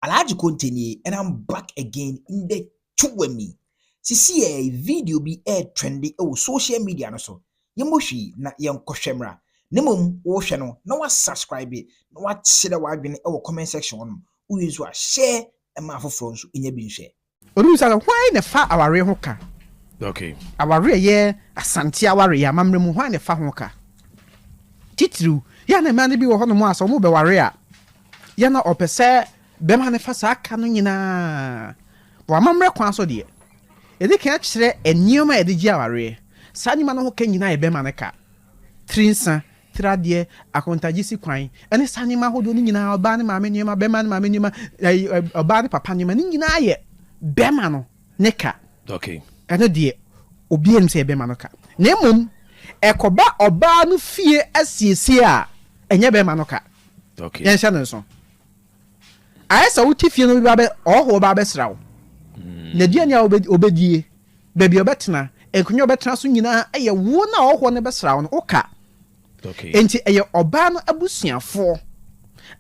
Alaji Kontini, and I'm back again in the Chuwemi. See a video be air trendy social media no so. Yemoshi na koshemra. Nemum wo no na wa subscribe na wa share wa adwene comment section no. Wo so share e ma foforo so enya bi nhwe. Odu sa why na fa aware ho ka. Okay. Aware ye asante aware ya mamre mu why na fa ho ka. Titru ya na man bi wo ho no mu aso mu be ware a. Ya na opese be ma na fa sa aka no nyina. Wa mamre kwan so de. Edi kan kire enioma edi gi aware. Sa nyima no ho ka nyina e be ma na ka. Trinsa Tradie akontagisi kwan ene sanima hodo ni nyina oba ne maame nyema be ma ne maame nyema oba ne papa nyema ni nyina ye be ma no ne ka. Okay. Ene de obi en se be ma no ka. Na emom ekoba oba no fie asiesie a enye be ma no ka. Okay. Yen sha no so. Ayesa wuti fie no bi ba oho ba be srawo. Na die nya obedie be bi obetena ekunyo obetena so nyina eye wo na oho ne be srawo no oka. Okay. Enti eye oba no abusuafo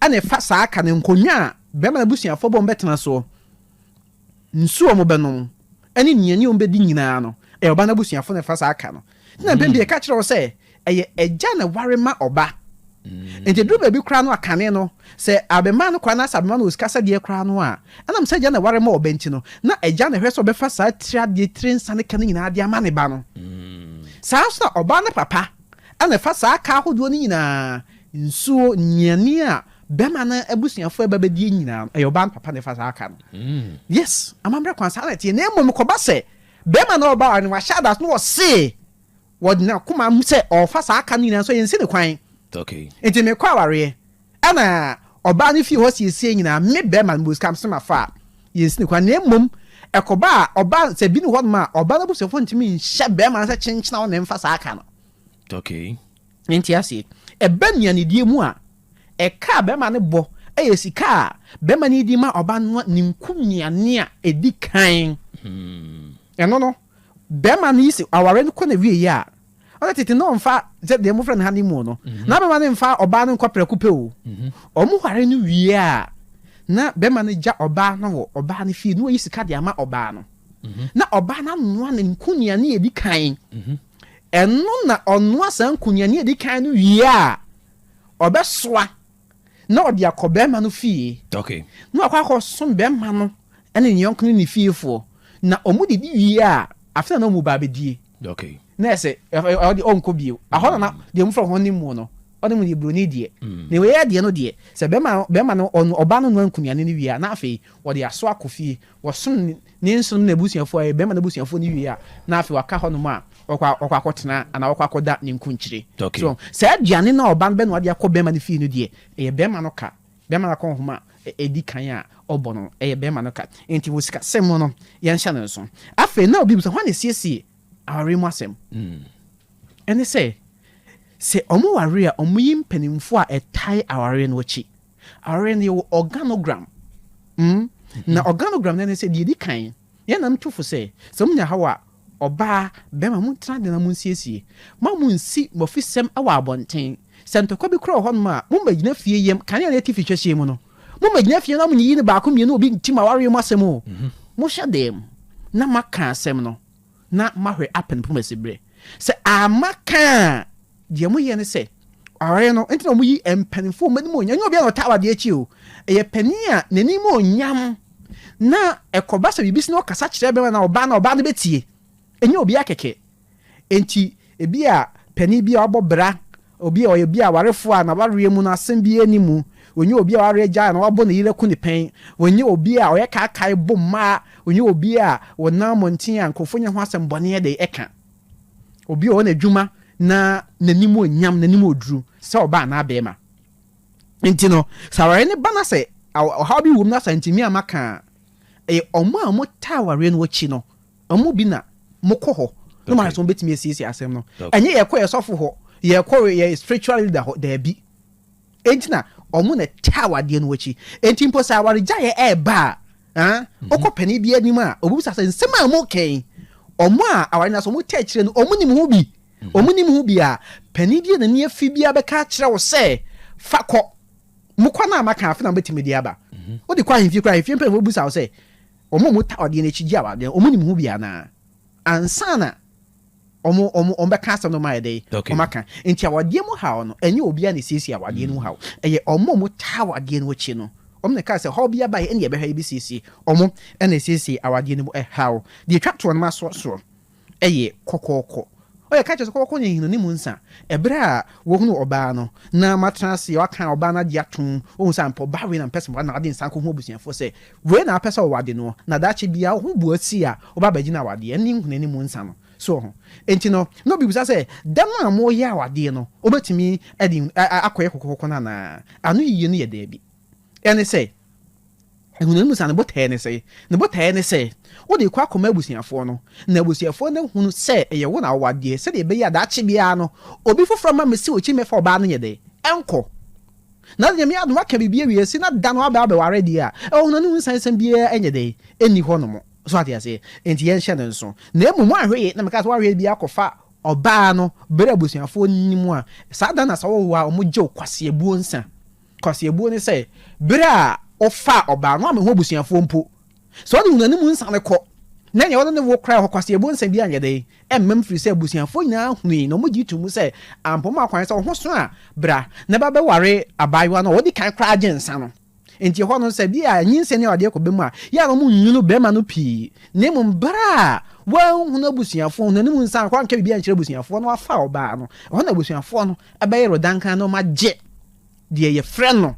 ana fa saa aka ne nkonwa be ma abusuafo bo mbetena so nsuo mo benom ani niani on bedi nyina no oba na abusuafo ne fa saa aka no na be ka kire wo se eye eja na ware ma oba enti do be kra no akane no se abema no kwa na sabema no osikasa de kra no a anam se eja na ware ma oba nti no na eja na hweso be fa saa triade trensa ne kane nyina de ama ne ba no saa so oba na papa ana fa saa ka hodo ni nyina nsuo nyani a bema na abusuafo ababedi nyina ayoban papa ne fa saa ka no yes amamre kwansa na tie na emom ko ba se bema na oba ani wa shadas no se wodna kuma mu se o fa saa ka nyina so yensi ne kwan. Okay. Enti me kwa ware ana oba ni fi ho siesie nyina me bema mbus kam se mafa yensi ne kwan na emom ekoba oba se bi ni ho ma oba na abusuafo ntimi nhye bema na se chenchina wo ne mfa saa ka no. Okay. Enti ase ebania ne die mu a eka be ma ne bo eyesika be ma ne di ma oba no ninkumiane a edi kan eno no be ma ne isi aware no ko na wie ya o tete no mfa ze de mo friend ha ni mu no na be ma ne mfa oba no nkopre kupe o omu hare no wie a na be ma ne ja oba no wo oba ne fie no yisika de ama oba no na oba na no na ninkumiane edi kan eno na ono asan kunyane edi kan no wie a obesoa na odi akobe ma no fie. Okay. No akwa som be ma no ene nyonkno ni fiefo na omudi di wie a afta na omu ba bedie. Okay. Na ese odi onko bio ahona na de mu from honi mu no odi mu di broni die na we ya die no die se be ma no oba no no kunyane ni wie a na afi odi aso akofie wo som ni nso na busuafo a be ma na busuafo ni wie a na afi waka hono ma okwa akotena ana okwa akoda ni nkunchire. Okay. So se aduane na oba be no ade akọ be ma ni fie no die e be ma no ka be ma na ko homa edi kan a obono e be ma no ka enti wo sika semo no yan hya no so afi na obi busa hwan esiesie aware mu asem ene se omo ware a omo yi mpanimfo a etai aware no chi aware no organogram na organogram na se di kan ye na mtufo se nya hawa oba bema muntra de na munsiesie ma munsi mofisem awa abonten sentokwa bi kro hon ma mo magina fie yem kan ya leti fitwehye mu no mo magina fie na mo nyi ne ba ko mienu obi ntima ware mu asem o mo hye dem na maka asem no na mahwe apen pomasibre se amaka de mo ye ne se aware no enti na mo yi empanifo mo mo nya obi na tawa de achi o ye pani a nani mo nyam na ekoba se bibisi na okasa kire be na oba no betie enye obi akeke enti ebi a pani bi a obobra obi a obi a warefo a na ware mu na asem bi animu onye obi a ware gya na wabo na yire ku ne pen onye obi a oye kakai bomma onye obi a wona montin a nkofo nya ho asem bone de eka obi o na adwuma na nanimu onyam nanimu oduru se oba na abema enti no saware ne bana se how bi wum na santimi amaka omo a mo taware no chi no omo bi na mokoho no ma so betimi asiesie asem no enye ye kọ yesofo ho ye kọ ye spiritual leader ho da bi entina omo na tawade no wachi enti mpo sa aware ja ye eba okopani bi anim a obusa se nsem a mo ken omo a aware na so mo ta kire no omo nim ho bi a pani bi na ne afi bi abeka kire wo se fakọ mukwa na amaka afi na betimi di aba What the quiet if you cry if you pay books I'll say omo muta odi na chi jawa de omo nim hu bia na ansana omo be cast no my day omaka enti awade mu hawo no enye obi a na sisi awade no hawo eye omo muta awade no chi no omo ne ka say ho bia bai ene ye be hwa sisi omo ene sisi awade no hawo de twa to no ma so eye kokoko oye ka che so kokoko ne hinu ni mu nsa ebre a wo hunu oba no na matrase wa kan oba na dia tun o nsa mpo ba we na person na ade nsa ko hu obusiafo say we na pesa wade no na da che bia ho bu asi a oba ba gina wade eni hunu ni mu nsa no so ho enti no bi busa say dem na mo ya wade no obetimi edi akoye kokoko na anu yiye no ye da bi ene say ehunu mu sa na botae ne say wo de kwa koma abusiafo no na abusiafo na hunu say eye wo na wade say de be ya da che bia no obi foforo ma mesi ochi mefa oba no ye de enko na de me adu aka bibia wi esi na da no aba be ware di a ehunu no nsansan bia enye de eni ho no mo so ade ase enti yen hye ne nso na emu mu ahwe na meka so ahwe bia kofa oba no bere abusiafo nimu a sa da na sa wo wa omugye kwase ebuo nsa kwase ebuo ne say bere a ofa oba no ameho abusiafo mpo so ade hunani mu nsa ne ko na nya wona ne wo kra ho kwase ebo nsa bi anya de emmem firi se abusiafo nyina hunu no mo gitu mu se ampom akwan se ho so a bra na ba be ware abayiwa no wodi kan kra agensa no enti ho no se bi a nyinse ne wade ko be mu a ya no mu nyunu be ma no pi ne mu bra wa hunu abusiafo hunani mu nsa kwa nka bi a nkyere abusiafo no afa oba no ho na abusiafo no abaye rodankan no magye de ye friend no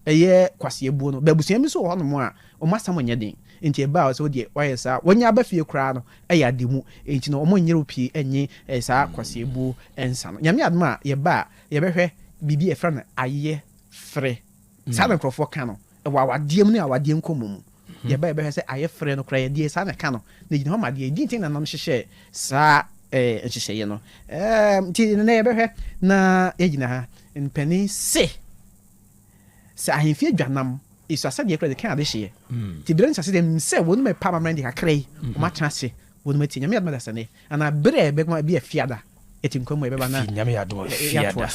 eye kwase ebuo no ba abusiam so ho no mu a o masam nya den enti eba so de wayesa wonya abafie kra no eya demu enti no omo nyere opi enye esa kwase ebuo ensa no nyame adma ye ba ye behwe bibi e fra na aye fre sa na krofo ka no e wa wadiem ne awadiem komum ye ba ye behwe se aye fre no kra ye die sa na ka no na gina ho ma de di tin na nam hyehye sa hyehye ye no ti na ye behwe na ye gina ha mpani se sa ahemfie dwanam iso asade ekra de kan ade hye ti bire nsase dem se wonu me pa mamrande kakrai o ma trase wonu mati nyame adma da sane ana bire be ma bi afiada etinkomo e be ba na nyame adoma fiada